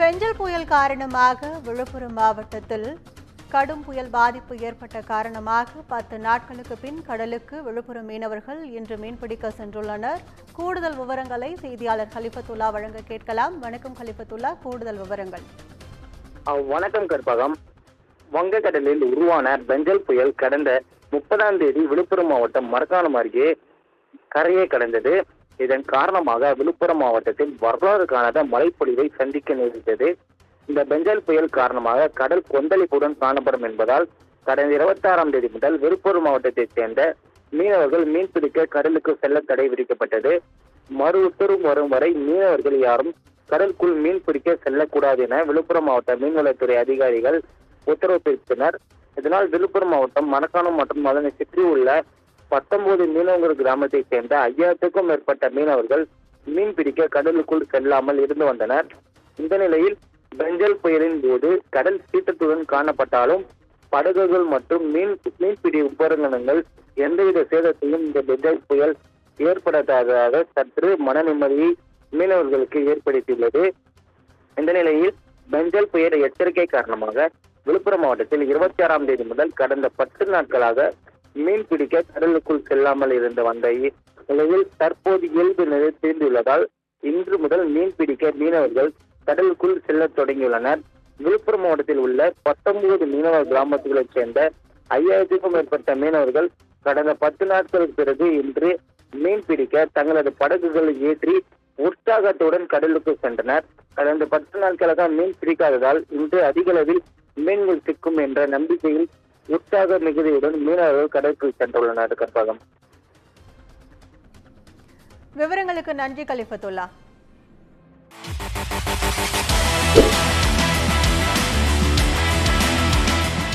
பெஞ்சல் புயல் காரணமாக விழுப்புரம் மாவட்டத்தில் கடும் புயல் பாதிப்பு ஏற்பட்ட காரணமாக 10 நாட்களுக்கு பின் கடலுக்கு விழுப்புரம் மீனவர்கள் இன்று மீன்பிடிக்க சென்றுள்ளனர். கூடுதல் விவரங்களை செய்தியாளர் கலிபத்துல்லா வழங்க கேட்கலாம். வணக்கம் கலிபத்துல்லா, கூடுதல் விவரங்கள். வணக்கம் கற்பகம். வங்கக்கடலில் உருவான பெஞ்சல் புயல் கடந்த 30ஆம் தேதி விழுப்புரம் மாவட்டம் மரக்காணம் அருகே கரையை கடந்தது. இதன் காரணமாக விழுப்புரம் மாவட்டத்தில் வரலாறு காணாத மழைப்பொழிவை சந்திக்க நேரிட்டது. இந்த பெஞ்சல் புயல் காரணமாக கடல் கொந்தளிப்புடன் காணப்படும் என்பதால் கடந்த 26ஆம் தேதி முதல் விழுப்புரம் மாவட்டத்தைச் சேர்ந்த மீனவர்கள் மீன்பிடிக்க கடலுக்கு செல்ல தடை விதிக்கப்பட்டது. மறு உத்தரவு வரும் வரை மீனவர்கள் யாரும் கடலுக்குள் மீன் பிடிக்க செல்லக்கூடாது என விழுப்புரம் மாவட்ட மீன்வளத்துறை அதிகாரிகள் உத்தரவு பிறப்பித்தனர். இதனால் விழுப்புரம் மாவட்டம் மரக்காணம் மற்றும் அதனை சுற்றியுள்ள 19 மீனவர்கள் கிராமத்தைச் சேர்ந்த 5000க்கும் மேற்பட்ட மீனவர்கள் மீன் பிடிக்க கடலுக்குள் செல்லாமல் இருந்து வந்தனர். இந்த நிலையில் பெஞ்சல் புயலின் போது கடல் சீற்றத்துடன் காணப்பட்டாலும் படகுகள் மற்றும் மீன்பிடி உபகரணங்கள் எந்தவித சேதத்தையும் இந்த பெஞ்சல் புயல் ஏற்படுத்தாததாக சற்று மன நிம்மதியை மீனவர்களுக்கு ஏற்படுத்தியுள்ளது. இந்த நிலையில் பெஞ்சல் புயல் எச்சரிக்கை காரணமாக விழுப்புரம் மாவட்டத்தில் 26ஆம் தேதி முதல் கடந்த 10 நாட்களாக மீன் பிடிக்க கடலுக்குள் செல்லாமல் இருந்து வந்த நிலையில் தற்போது இயல்பு நிலை திரும்பியுள்ளதால் இன்று முதல் மீன் பிடிக்க மீனவர்கள் கடலுக்குள் செல்ல தொடங்கியுள்ளனர். விழுப்புரம் மாவட்டத்தில் உள்ள 19 மீனவர் கிராமங்களைச் சேர்ந்த 5000க்கும் மேற்பட்ட மீனவர்கள் கடந்த 10 நாட்களுக்கு பிறகு இன்று மீன் பிடிக்க தங்களது படகுகளை ஏற்றி உற்சாகத்துடன் கடலுக்கு சென்றனர். கடந்த 10 நாட்களாக மீன் பிடிக்காததால் இன்று அதிக அளவில் மீன்கள் சிக்கும் என்ற நம்பிக்கையில் உற்சாக மிகுதியுடன் மீனவர்கள் கடலுக்கு சென்றுள்ளனர். கற்பகம். விவரங்களுக்கு நன்றி கலிபத்துல்லா.